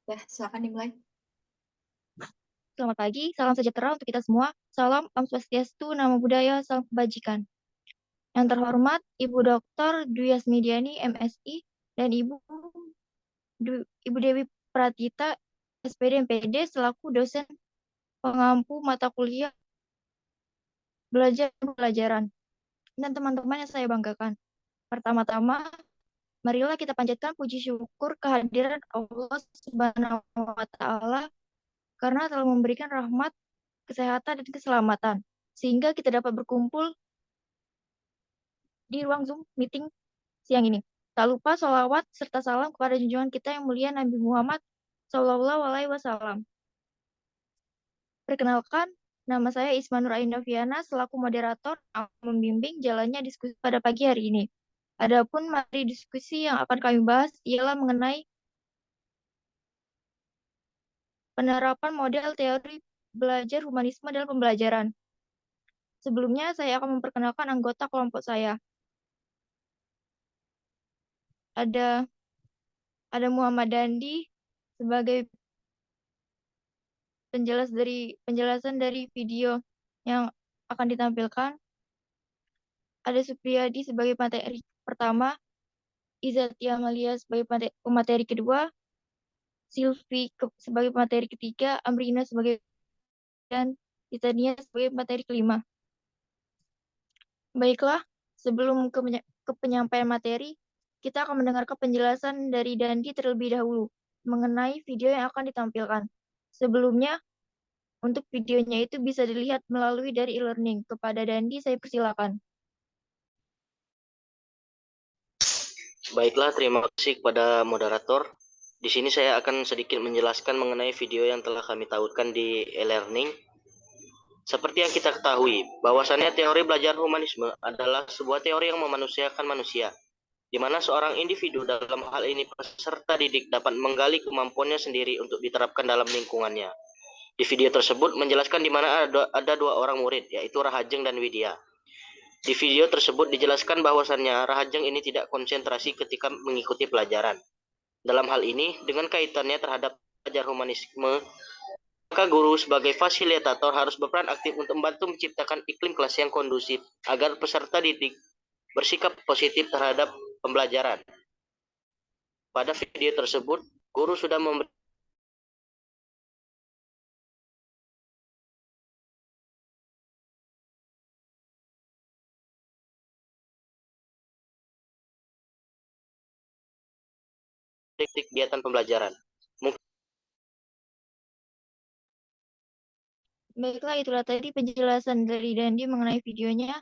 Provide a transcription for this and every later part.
Ya, silakan dimulai. Selamat pagi, salam sejahtera untuk kita semua. Salam Om Swastiastu, Namo Buddhaya, salam kebajikan. Yang terhormat Ibu Dr. Dwi Asmidiani, MSI, dan Ibu Dewi Pratita, SPD MPD, selaku dosen pengampu mata kuliah belajar pelajaran, dan teman-teman yang saya banggakan. Pertama-tama, marilah kita panjatkan puji syukur kehadiran Allah Subhanahu wa Ta'ala karena telah memberikan rahmat, kesehatan, dan keselamatan, sehingga kita dapat berkumpul di ruang Zoom meeting siang ini. Tak lupa sholawat serta salam kepada junjungan kita yang mulia Nabi Muhammad Sallallahu Alaihi Wasallam. Perkenalkan, nama saya Isma Nur Ainda Viana selaku moderator yang membimbing jalannya diskusi pada pagi hari ini. Adapun materi diskusi yang akan kami bahas ialah mengenai penerapan model teori belajar humanisme dalam pembelajaran. Sebelumnya, saya akan memperkenalkan anggota kelompok saya. Ada Muhammad Dandi sebagai penjelasan dari video yang akan ditampilkan. Ada Supriyadi sebagai materi pertama, Izati Amalia sebagai pemateri kedua, Silvi sebagai pemateri ketiga, Amrina sebagai dan Titania sebagai materi kelima. Baiklah, sebelum ke penyampaian materi, kita akan mendengarkan penjelasan dari Dandi terlebih dahulu mengenai video yang akan ditampilkan. Sebelumnya, untuk videonya itu bisa dilihat melalui dari e-learning. Kepada Dandi, saya persilakan. Baiklah, terima kasih kepada moderator. Di sini saya akan sedikit menjelaskan mengenai video yang telah kami tautkan di e-learning. Seperti yang kita ketahui, bahwasannya teori belajar humanisme adalah sebuah teori yang memanusiakan manusia, di mana seorang individu, dalam hal ini peserta didik, dapat menggali kemampuannya sendiri untuk diterapkan dalam lingkungannya. Di video tersebut menjelaskan di mana ada dua orang murid, yaitu Rahajeng dan Widya. Di video tersebut dijelaskan bahwasannya Rahajeng ini tidak konsentrasi ketika mengikuti pelajaran. Dalam hal ini, dengan kaitannya terhadap belajar humanisme, maka guru sebagai fasilitator harus berperan aktif untuk membantu menciptakan iklim kelas yang kondusif agar peserta didik bersikap positif terhadap pembelajaran. Pada video tersebut, guru sudah memberi kegiatan pembelajaran. Baiklah, itulah tadi penjelasan dari Dandi mengenai videonya.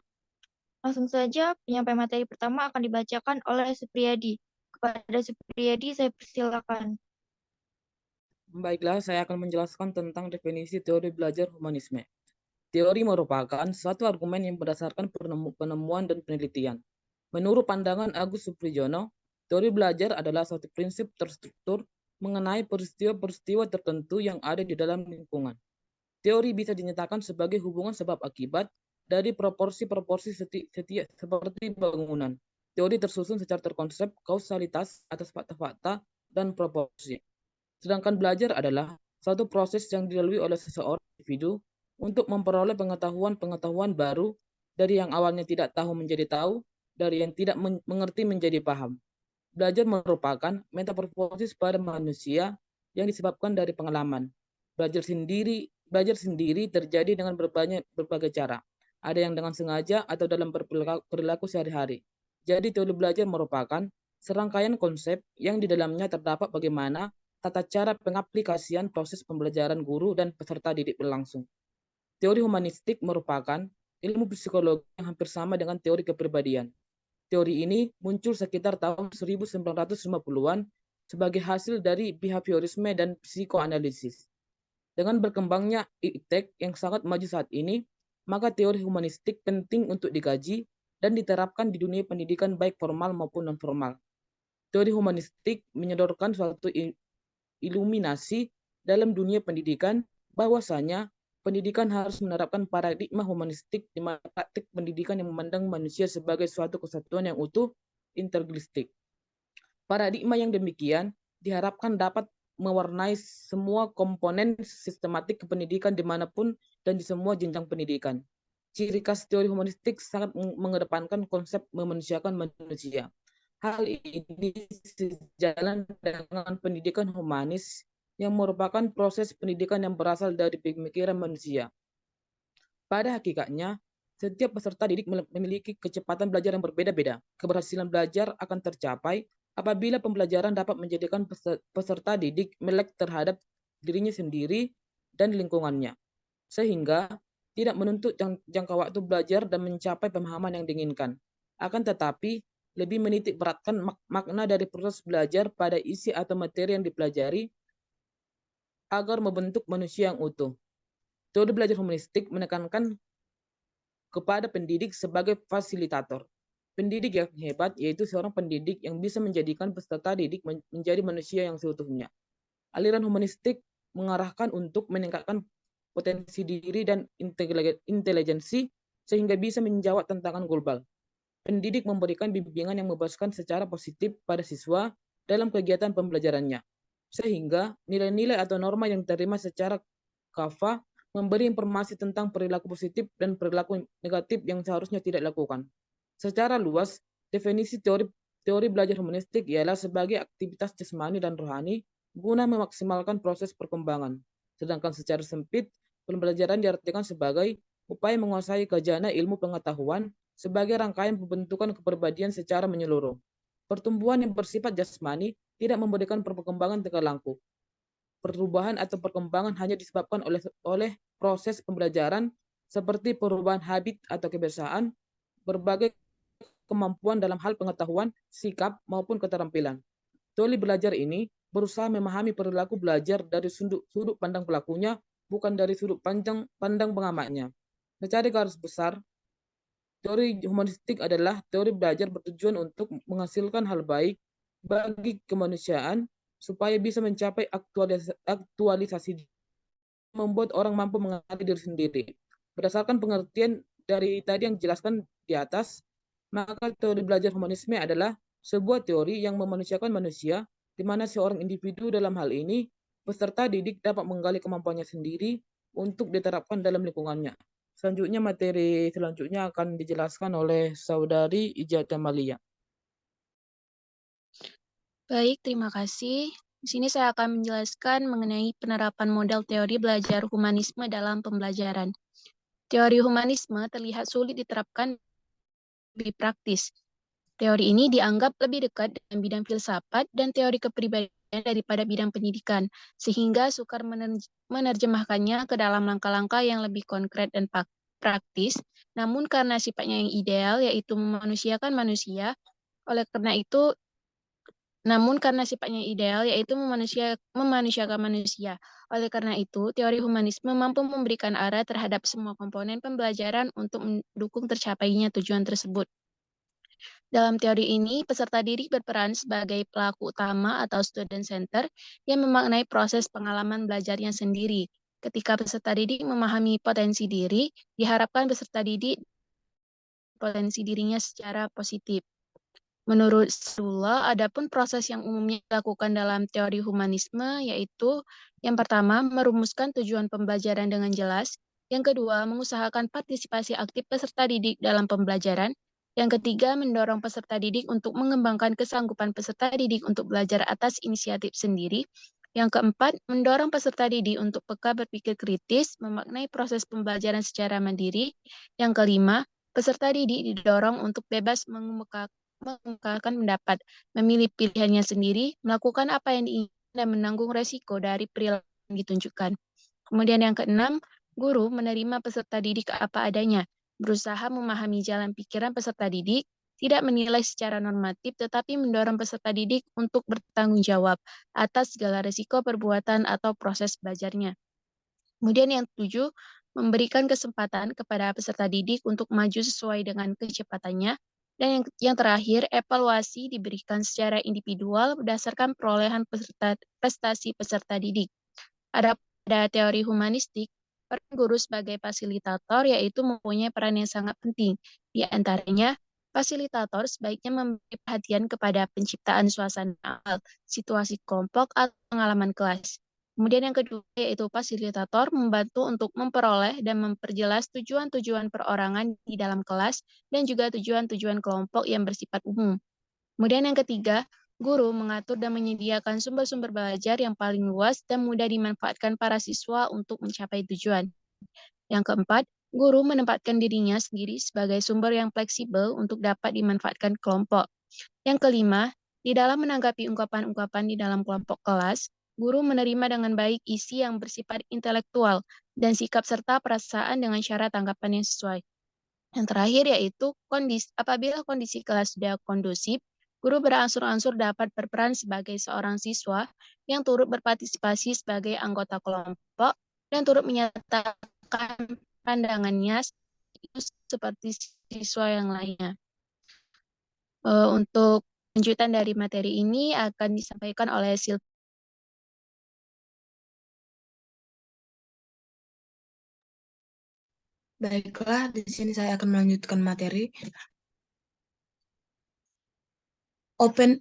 Langsung saja, penyampaian materi pertama akan dibacakan oleh Supriyadi. Kepada Supriyadi, saya persilakan. Baiklah, saya akan menjelaskan tentang definisi teori belajar humanisme. Teori merupakan suatu argumen yang berdasarkan penemuan dan penelitian. Menurut pandangan Agus Supriyono, teori belajar adalah suatu prinsip terstruktur mengenai peristiwa-peristiwa tertentu yang ada di dalam lingkungan. Teori bisa dinyatakan sebagai hubungan sebab akibat dari proporsi-proporsi seperti bangunan. Teori tersusun secara terkonsep kausalitas atas fakta-fakta dan proporsi. Sedangkan belajar adalah suatu proses yang dilalui oleh seseorang individu untuk memperoleh pengetahuan-pengetahuan baru dari yang awalnya tidak tahu menjadi tahu, dari yang tidak mengerti menjadi paham. Belajar merupakan metamorfosis pada manusia yang disebabkan dari pengalaman. Belajar sendiri terjadi dengan berbagai cara. Ada yang dengan sengaja atau dalam perilaku sehari-hari. Jadi teori belajar merupakan serangkaian konsep yang di dalamnya terdapat bagaimana tata cara pengaplikasian proses pembelajaran guru dan peserta didik berlangsung. Teori humanistik merupakan ilmu psikologi yang hampir sama dengan teori kepribadian. Teori ini muncul sekitar tahun 1950-an sebagai hasil dari behaviorisme dan psikoanalisis. Dengan berkembangnya iptek yang sangat maju saat ini, maka teori humanistik penting untuk dikaji dan diterapkan di dunia pendidikan baik formal maupun non-formal. Teori humanistik menyodorkan suatu iluminasi dalam dunia pendidikan bahwasanya pendidikan harus menerapkan paradigma humanistik di mana praktik pendidikan yang memandang manusia sebagai suatu kesatuan yang utuh, integristik. Paradigma yang demikian diharapkan dapat mewarnai semua komponen sistematik kependidikan dimanapun dan di semua jenjang pendidikan. Ciri khas teori humanistik sangat mengedepankan konsep memanusiakan manusia. Hal ini sejalan dengan pendidikan humanis yang merupakan proses pendidikan yang berasal dari pemikiran manusia. Pada hakikatnya, setiap peserta didik memiliki kecepatan belajar yang berbeda-beda. Keberhasilan belajar akan tercapai apabila pembelajaran dapat menjadikan peserta didik melek terhadap dirinya sendiri dan lingkungannya, sehingga tidak menuntut jangka waktu belajar dan mencapai pemahaman yang diinginkan. Akan tetapi, lebih menitik beratkan makna dari proses belajar pada isi atau materi yang dipelajari agar membentuk manusia yang utuh. Teori belajar humanistik menekankan kepada pendidik sebagai fasilitator. Pendidik yang hebat yaitu seorang pendidik yang bisa menjadikan peserta didik menjadi manusia yang seutuhnya. Aliran humanistik mengarahkan untuk meningkatkan potensi diri dan intelijensi sehingga bisa menjawab tantangan global. Pendidik memberikan bimbingan yang membebaskan secara positif pada siswa dalam kegiatan pembelajarannya, sehingga nilai-nilai atau norma yang diterima secara kafah memberi informasi tentang perilaku positif dan perilaku negatif yang seharusnya tidak dilakukan. Secara luas, definisi teori belajar humanistik ialah sebagai aktivitas jasmani dan rohani guna memaksimalkan proses perkembangan. Sedangkan secara sempit, pembelajaran diartikan sebagai upaya menguasai khazanah ilmu pengetahuan sebagai rangkaian pembentukan kepribadian secara menyeluruh. Pertumbuhan yang bersifat jasmani tidak memberikan perkembangan tingkah perubahan atau perkembangan hanya disebabkan oleh proses pembelajaran seperti perubahan habit atau kebiasaan, berbagai kemampuan dalam hal pengetahuan, sikap, maupun keterampilan. Teori belajar ini berusaha memahami perilaku belajar dari sudut pandang pelakunya, bukan dari sudut pandang pengamatnya. Secara garis besar, teori humanistik adalah teori belajar bertujuan untuk menghasilkan hal baik bagi kemanusiaan supaya bisa mencapai aktualisasi membuat orang mampu mengenali diri sendiri. Berdasarkan pengertian dari tadi yang dijelaskan di atas, maka teori belajar humanisme adalah sebuah teori yang memanusiakan manusia, di mana seorang individu dalam hal ini, peserta didik dapat menggali kemampuannya sendiri untuk diterapkan dalam lingkungannya. Selanjutnya, materi selanjutnya akan dijelaskan oleh Saudari Ijata Malia. Baik, terima kasih. Di sini saya akan menjelaskan mengenai penerapan model teori belajar humanisme dalam pembelajaran. Teori humanisme terlihat sulit diterapkan lebih praktis. Teori ini dianggap lebih dekat dengan bidang filsafat dan teori kepribadian daripada bidang pendidikan, sehingga sukar menerjemahkannya ke dalam langkah-langkah yang lebih konkret dan praktis. Namun karena sifatnya yang ideal, yaitu memanusiakan manusia, oleh karena itu memanusiakan manusia. Oleh karena itu, teori humanisme mampu memberikan arah terhadap semua komponen pembelajaran untuk mendukung tercapainya tujuan tersebut. Dalam teori ini, peserta didik berperan sebagai pelaku utama atau student center yang memaknai proses pengalaman belajarnya sendiri. Ketika peserta didik memahami potensi diri, diharapkan peserta didik potensi dirinya secara positif. Menurut Sula, adapun proses yang umumnya dilakukan dalam teori humanisme yaitu yang pertama, merumuskan tujuan pembelajaran dengan jelas, yang kedua, mengusahakan partisipasi aktif peserta didik dalam pembelajaran, yang ketiga, mendorong peserta didik untuk mengembangkan kesanggupan peserta didik untuk belajar atas inisiatif sendiri, yang keempat, mendorong peserta didik untuk peka berpikir kritis, memaknai proses pembelajaran secara mandiri, yang kelima, peserta didik didorong untuk bebas mengungkapkan pendapat, memilih pilihannya sendiri, melakukan apa yang diinginkan, dan menanggung resiko dari perilaku yang ditunjukkan. Kemudian yang keenam, guru menerima peserta didik apa adanya, berusaha memahami jalan pikiran peserta didik, tidak menilai secara normatif, tetapi mendorong peserta didik untuk bertanggung jawab atas segala resiko perbuatan atau proses belajarnya. Kemudian yang ketujuh, memberikan kesempatan kepada peserta didik untuk maju sesuai dengan kecepatannya. Dan yang terakhir, evaluasi diberikan secara individual berdasarkan perolehan prestasi peserta didik. Pada teori humanistik, peran guru sebagai fasilitator yaitu mempunyai peran yang sangat penting. Di antaranya, Fasilitator sebaiknya memberi perhatian kepada penciptaan suasana awal, situasi kelompok, atau pengalaman kelas. Kemudian yang kedua yaitu fasilitator membantu untuk memperoleh dan memperjelas tujuan-tujuan perorangan di dalam kelas dan juga tujuan-tujuan kelompok yang bersifat umum. Kemudian yang ketiga, guru mengatur dan menyediakan sumber-sumber belajar yang paling luas dan mudah dimanfaatkan para siswa untuk mencapai tujuan. Yang keempat, guru menempatkan dirinya sendiri sebagai sumber yang fleksibel untuk dapat dimanfaatkan kelompok. Yang kelima, di dalam menanggapi ungkapan-ungkapan di dalam kelompok kelas, guru menerima dengan baik isi yang bersifat intelektual dan sikap serta perasaan dengan syarat tanggapan yang sesuai. Yang terakhir yaitu apabila kondisi kelas sudah kondusif, guru berangsur-angsur dapat berperan sebagai seorang siswa yang turut berpartisipasi sebagai anggota kelompok dan turut menyatakan pandangannya itu seperti siswa yang lainnya. Untuk lanjutan dari materi ini akan disampaikan oleh Sylvia. Baiklah, di sini saya akan melanjutkan materi. Open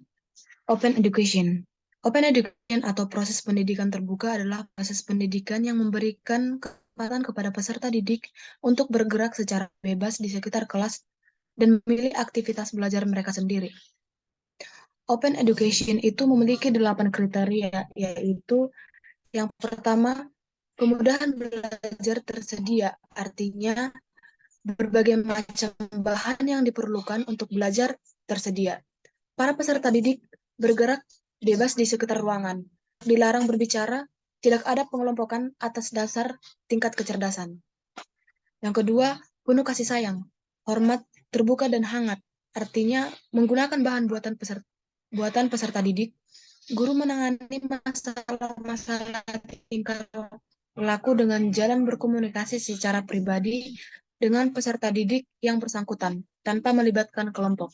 Education. Open Education atau proses pendidikan terbuka adalah proses pendidikan yang memberikan kesempatan kepada peserta didik untuk bergerak secara bebas di sekitar kelas dan memilih aktivitas belajar mereka sendiri. Open Education itu memiliki 8 kriteria, yaitu yang pertama, kemudahan belajar tersedia, artinya berbagai macam bahan yang diperlukan untuk belajar tersedia. Para peserta didik bergerak bebas di sekitar ruangan, dilarang berbicara, tidak ada pengelompokan atas dasar tingkat kecerdasan. Yang kedua, penuh kasih sayang, hormat, terbuka dan hangat, artinya menggunakan bahan buatan peserta didik, guru menangani masalah-masalah tingkah laku dengan jalan berkomunikasi secara pribadi dengan peserta didik yang bersangkutan, tanpa melibatkan kelompok.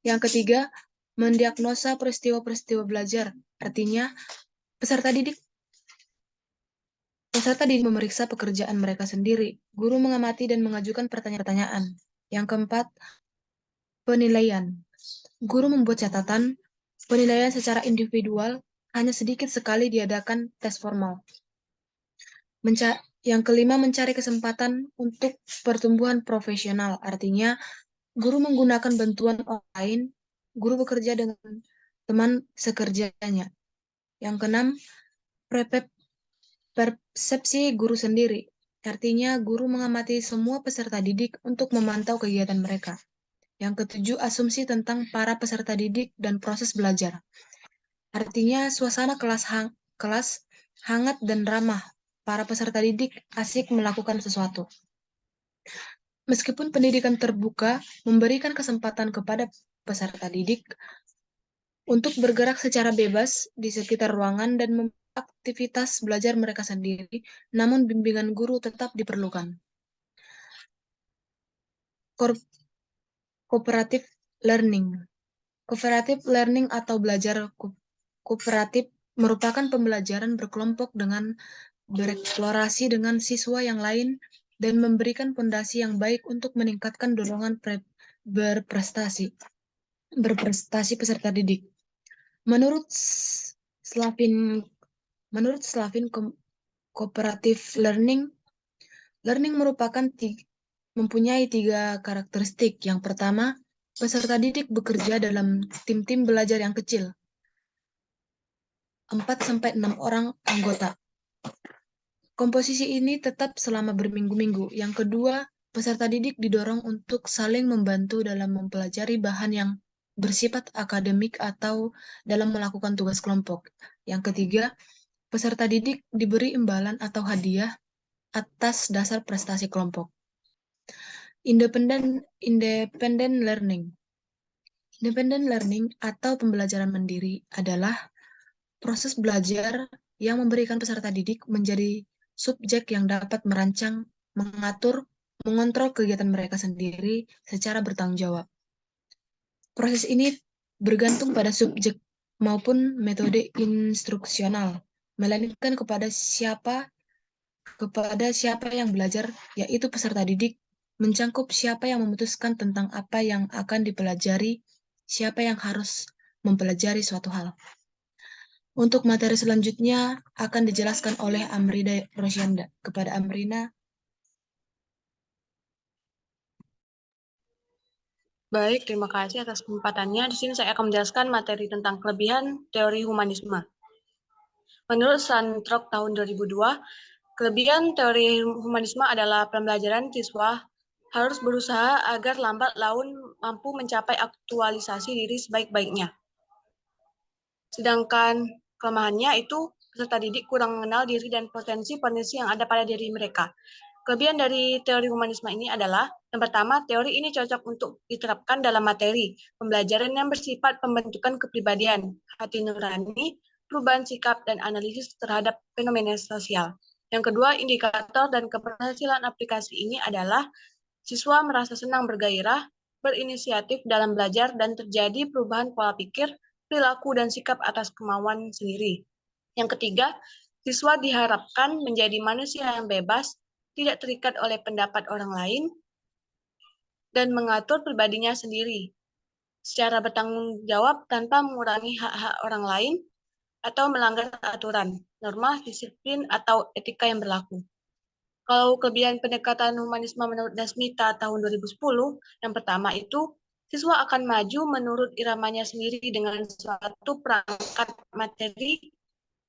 Yang ketiga, mendiagnosa peristiwa-peristiwa belajar, artinya peserta didik memeriksa pekerjaan mereka sendiri, guru mengamati dan mengajukan pertanyaan-pertanyaan. Yang keempat, penilaian. Guru membuat catatan, penilaian secara individual, hanya sedikit sekali diadakan tes formal. Yang kelima, mencari kesempatan untuk pertumbuhan profesional, artinya guru menggunakan bantuan orang lain, guru bekerja dengan teman sekerjanya. Yang keenam, persepsi guru sendiri, artinya guru mengamati semua peserta didik untuk memantau kegiatan mereka. Yang ketujuh, asumsi tentang para peserta didik dan proses belajar, artinya suasana kelas hangat dan ramah, para peserta didik asik melakukan sesuatu. Meskipun pendidikan terbuka memberikan kesempatan kepada peserta didik untuk bergerak secara bebas di sekitar ruangan dan aktivitas belajar mereka sendiri, namun bimbingan guru tetap diperlukan. Cooperative learning. Cooperative learning atau belajar kooperatif merupakan pembelajaran berkelompok dengan bereksplorasi dengan siswa yang lain dan memberikan fondasi yang baik untuk meningkatkan dorongan berprestasi peserta didik. Menurut Slavin, cooperative learning mempunyai 3 karakteristik. Yang pertama, peserta didik bekerja dalam tim-tim belajar yang kecil, 4-6 orang anggota. Komposisi ini tetap selama berminggu-minggu. Yang kedua, peserta didik didorong untuk saling membantu dalam mempelajari bahan yang bersifat akademik atau dalam melakukan tugas kelompok. Yang ketiga, peserta didik diberi imbalan atau hadiah atas dasar prestasi kelompok. Independent learning. Independent learning atau pembelajaran mandiri adalah proses belajar yang memberikan peserta didik menjadi subjek yang dapat merancang, mengatur, mengontrol kegiatan mereka sendiri secara bertanggung jawab. Proses ini bergantung pada subjek maupun metode instruksional, melainkan kepada siapa yang belajar, yaitu peserta didik mencakup siapa yang memutuskan tentang apa yang akan dipelajari, siapa yang harus mempelajari suatu hal. Untuk materi selanjutnya akan dijelaskan oleh Amrida Rosyanda. Kepada Amrina. Baik, terima kasih atas kesempatannya. Di sini saya akan menjelaskan materi tentang kelebihan teori humanisme. Menurut Santrok tahun 2002, kelebihan teori humanisme adalah pembelajaran siswa harus berusaha agar lambat laun mampu mencapai aktualisasi diri sebaik-baiknya. Sedangkan kelemahannya itu peserta didik kurang mengenal diri dan potensi-potensi yang ada pada diri mereka. Kelebihan dari teori humanisme ini adalah, yang pertama, teori ini cocok untuk diterapkan dalam materi pembelajaran yang bersifat pembentukan kepribadian, hati nurani, perubahan sikap, dan analisis terhadap fenomena sosial. Yang kedua, indikator dan keberhasilan aplikasi ini adalah siswa merasa senang bergairah, berinisiatif dalam belajar, dan terjadi perubahan pola pikir, perilaku, dan sikap atas kemauan sendiri. Yang ketiga, siswa diharapkan menjadi manusia yang bebas, tidak terikat oleh pendapat orang lain, dan mengatur pribadinya sendiri secara bertanggung jawab tanpa mengurangi hak-hak orang lain atau melanggar aturan, norma, disiplin, atau etika yang berlaku. Kalau kelebihan pendekatan humanisme menurut Dasmita tahun 2010, yang pertama itu, siswa akan maju menurut iramanya sendiri dengan suatu perangkat materi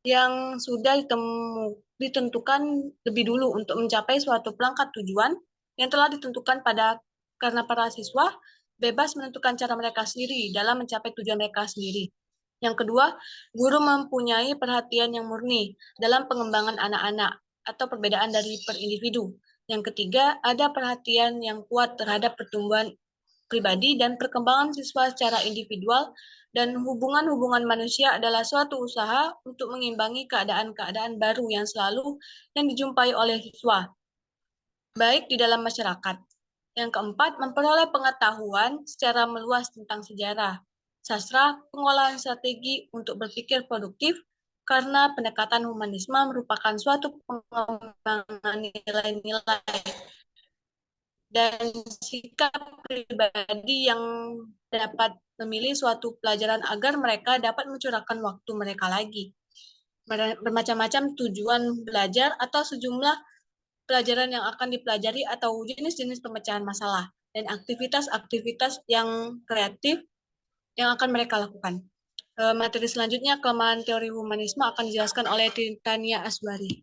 yang sudah ditentukan lebih dulu untuk mencapai suatu perangkat tujuan yang telah ditentukan karena para siswa bebas menentukan cara mereka sendiri dalam mencapai tujuan mereka sendiri. Yang kedua, guru mempunyai perhatian yang murni dalam pengembangan anak-anak atau perbedaan dari per individu. Yang ketiga, ada perhatian yang kuat terhadap pertumbuhan pribadi dan perkembangan siswa secara individual, dan hubungan-hubungan manusia adalah suatu usaha untuk mengimbangi keadaan-keadaan baru yang selalu yang dijumpai oleh siswa, baik di dalam masyarakat. Yang keempat, memperoleh pengetahuan secara meluas tentang sejarah, sastra, pengolahan strategi untuk berpikir produktif, karena pendekatan humanisme merupakan suatu pengembangan nilai-nilai dan sikap pribadi yang dapat memilih suatu pelajaran agar mereka dapat mencurahkan waktu mereka lagi. Bermacam-macam tujuan belajar atau sejumlah pelajaran yang akan dipelajari atau jenis-jenis pemecahan masalah dan aktivitas-aktivitas yang kreatif yang akan mereka lakukan. Materi selanjutnya, kelemahan teori humanisme akan dijelaskan oleh Tania Aswari.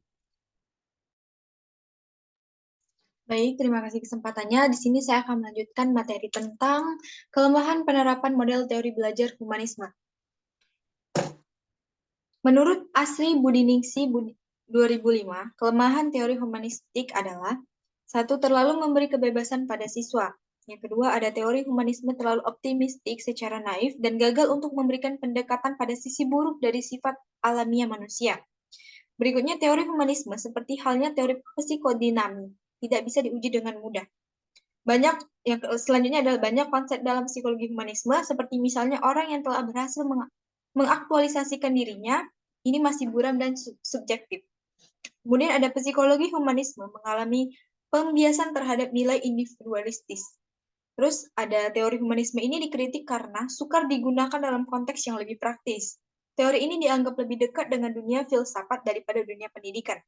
Baik, terima kasih kesempatannya. Di sini saya akan melanjutkan materi tentang kelemahan penerapan model teori belajar humanisme. Menurut Asri Budiningsi 2005, kelemahan teori humanistik adalah: 1. Terlalu memberi kebebasan pada siswa. Yang kedua, ada teori humanisme terlalu optimistik secara naif dan gagal untuk memberikan pendekatan pada sisi buruk dari sifat alamiah manusia. Berikutnya, teori humanisme seperti halnya teori psikodinamik tidak bisa diuji dengan mudah. Selanjutnya adalah banyak konsep dalam psikologi humanisme, seperti misalnya orang yang telah berhasil mengaktualisasikan dirinya, ini masih buram dan subjektif. Kemudian ada psikologi humanisme mengalami pembiasan terhadap nilai individualistis. Terus ada teori humanisme ini dikritik karena sukar digunakan dalam konteks yang lebih praktis. Teori ini dianggap lebih dekat dengan dunia filsafat daripada dunia pendidikan.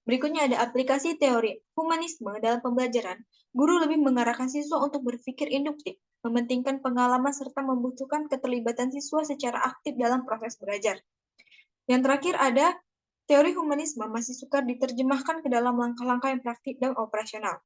Berikutnya ada aplikasi teori humanisme dalam pembelajaran. Guru lebih mengarahkan siswa untuk berpikir induktif, mementingkan pengalaman serta membutuhkan keterlibatan siswa secara aktif dalam proses belajar. Yang terakhir ada teori humanisme masih sukar diterjemahkan ke dalam langkah-langkah yang praktik dan operasional.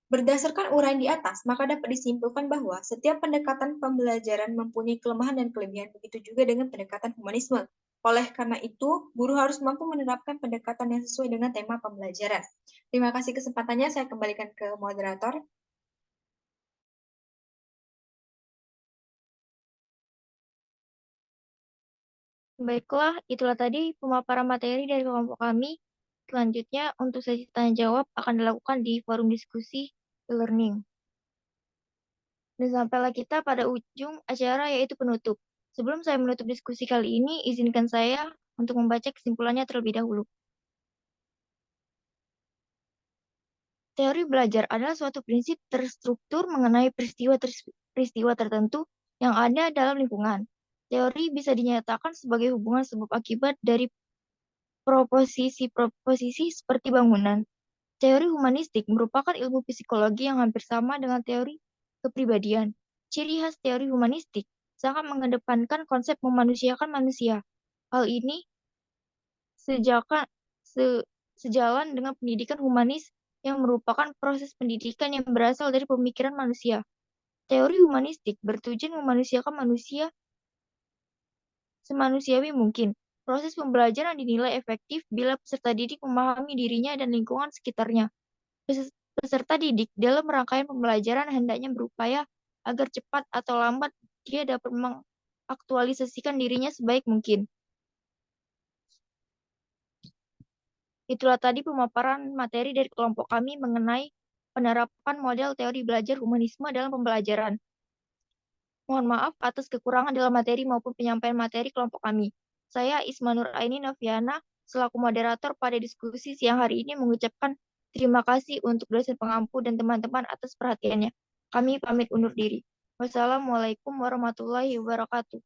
Berdasarkan uraian di atas, maka dapat disimpulkan bahwa setiap pendekatan pembelajaran mempunyai kelemahan dan kelebihan, begitu juga dengan pendekatan humanisme. Oleh karena itu, guru harus mampu menerapkan pendekatan yang sesuai dengan tema pembelajaran. Terima kasih kesempatannya, saya kembalikan ke moderator. Baiklah, itulah tadi pemaparan materi dari kelompok kami. Selanjutnya, untuk sesi tanya jawab akan dilakukan di forum diskusi e-learning. Dan sampailah kita pada ujung acara, yaitu penutup. Sebelum saya menutup diskusi kali ini, izinkan saya untuk membaca kesimpulannya terlebih dahulu. Teori belajar adalah suatu prinsip terstruktur mengenai peristiwa tertentu yang ada dalam lingkungan. Teori bisa dinyatakan sebagai hubungan sebab akibat dari proposisi-proposisi seperti bangunan. Teori humanistik merupakan ilmu psikologi yang hampir sama dengan teori kepribadian. Ciri khas teori humanistik sangat mengedepankan konsep memanusiakan manusia. Hal ini sejalan dengan pendidikan humanis yang merupakan proses pendidikan yang berasal dari pemikiran manusia. Teori humanistik bertujuan memanusiakan manusia semanusiawi mungkin. Proses pembelajaran dinilai efektif bila peserta didik memahami dirinya dan lingkungan sekitarnya. Peserta didik dalam rangkaian pembelajaran hendaknya berupaya agar cepat atau lambat dia dapat mengaktualisasikan dirinya sebaik mungkin. Itulah tadi pemaparan materi dari kelompok kami mengenai penerapan model teori belajar humanisme dalam pembelajaran. Mohon maaf atas kekurangan dalam materi maupun penyampaian materi kelompok kami. Saya Isma Nur Aini Noviana, selaku moderator pada diskusi siang hari ini mengucapkan terima kasih untuk dosen pengampu dan teman-teman atas perhatiannya. Kami pamit undur diri. Wassalamualaikum warahmatullahi wabarakatuh.